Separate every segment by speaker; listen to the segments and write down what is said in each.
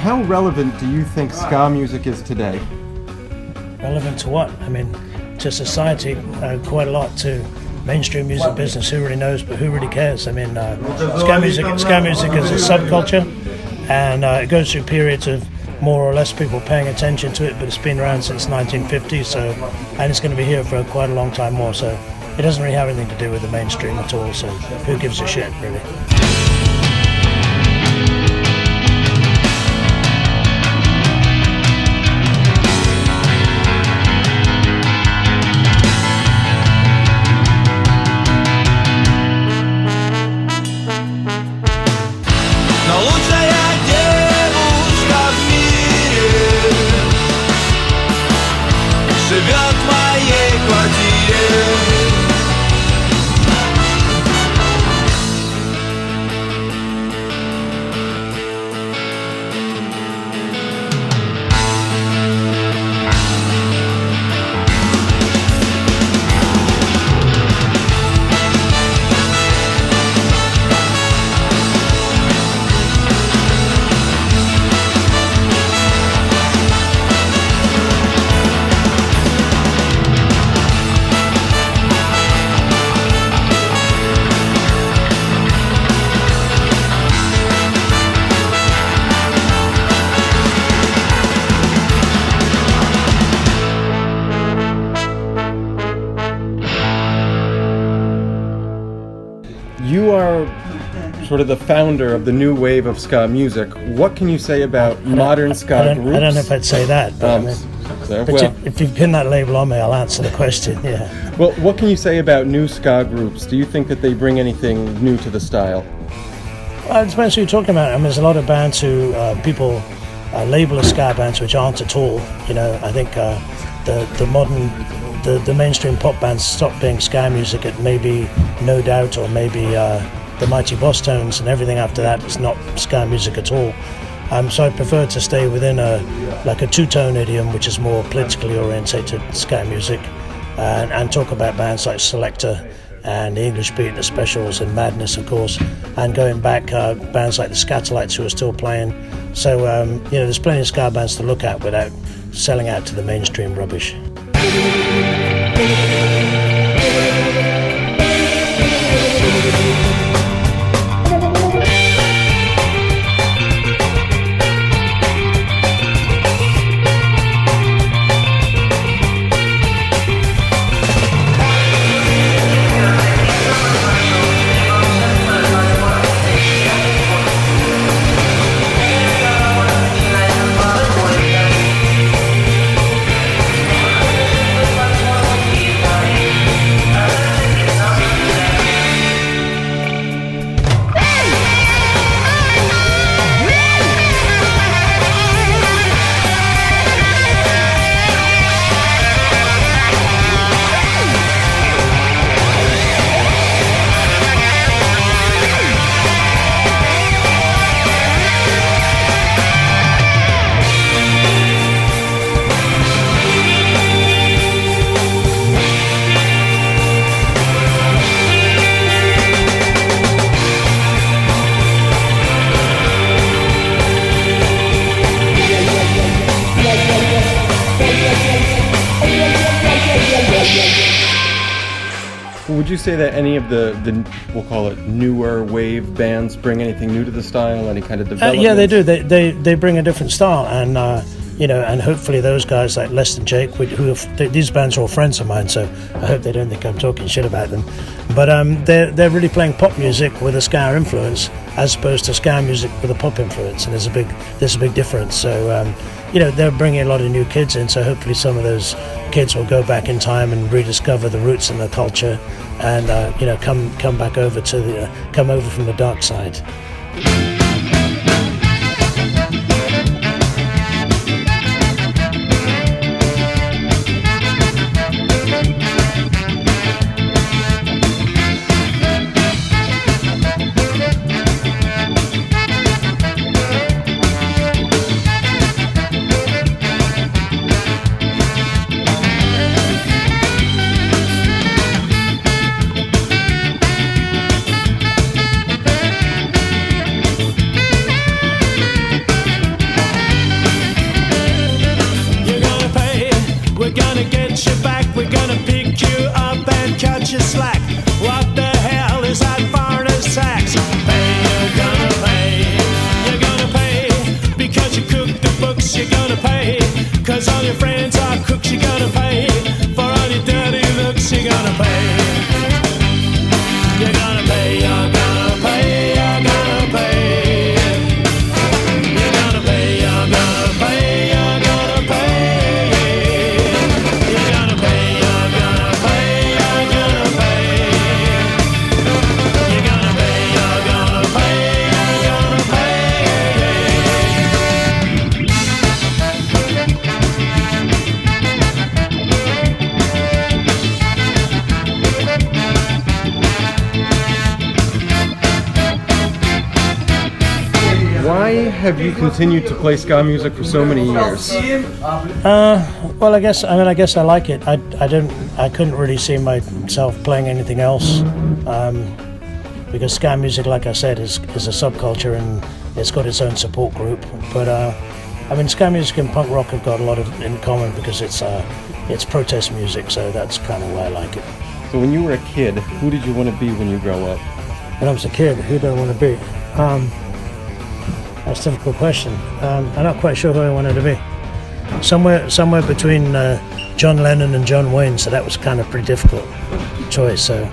Speaker 1: How relevant do you think ska music is today?
Speaker 2: Relevant to what? I mean, to society, quite a lot. To mainstream music business, who really knows, but who really cares? I mean, ska music is a subculture, and it goes through periods of more or less people paying attention to it, but it's been around since 1950, and it's going to be here for quite a long time more, so it doesn't really have anything to do with the mainstream at all, so who gives a shit, really?
Speaker 1: You are sort of the founder of the new wave of ska music. What can you say about modern ska groups?
Speaker 2: I don't know if I'd say that, but, if you pin that label on me, I'll answer the question, yeah.
Speaker 1: Well, what can you say about new ska groups? Do you think that they bring anything new to the style?
Speaker 2: Well, it depends who you're talking about. I mean, there's a lot of bands who people label as ska bands which aren't at all. You know, I think the mainstream pop bands stopped being ska music at maybe No Doubt or maybe the Mighty Boss Tones, and everything after that is not ska music at all. So I prefer to stay within a two-tone idiom, which is more politically orientated ska music, and talk about bands like Selector and the English Beat and the Specials and Madness, of course, and going back, bands like the Scatolites who are still playing. So, there's plenty of ska bands to look at without selling out to the mainstream rubbish.
Speaker 1: Would you say that any of the we'll call it newer wave bands bring anything new to the style, any kind of development?
Speaker 2: Yeah, they do. They bring a different style, and and hopefully those guys like Less Than Jake, these bands are all friends of mine, so I hope they don't think I'm talking shit about them. But they're really playing pop music with a ska influence, as opposed to ska music with a pop influence, and there's a big difference. So they're bringing a lot of new kids in, so hopefully some of those kids will go back in time and rediscover the roots and the culture, and come back over come over from the dark side.
Speaker 3: gonna pay. 'Cause all your friends are crooks, you're gonna pay. For all your dirty looks, you're gonna pay. You're gonna pay, you're gonna pay, you're gonna pay. You're gonna pay, you're gonna pay, you're gonna pay. You're gonna pay, you're gonna pay, you're gonna pay. You're gonna pay, you're gonna pay, you're gonna
Speaker 1: Why have you continued to play ska music for so many years?
Speaker 2: Well, I guess I like it. I couldn't really see myself playing anything else, because ska music, like I said, is a subculture and it's got its own support group. But I mean, ska music and punk rock have got a lot in common because it's protest music, so that's kind of why I like it.
Speaker 1: So when you were a kid, who did you want to be when you grow up?
Speaker 2: When I was a kid, who do I want to be? That's a difficult question. I'm not quite sure who I wanted to be. Somewhere between John Lennon and John Wayne, so that was kind of pretty difficult choice. So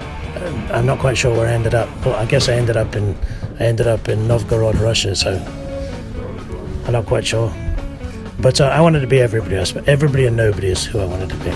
Speaker 2: I'm not quite sure where I ended up. But I guess I ended up in Novgorod, Russia. So I'm not quite sure. But I wanted to be everybody else. But everybody and nobody is who I wanted to be.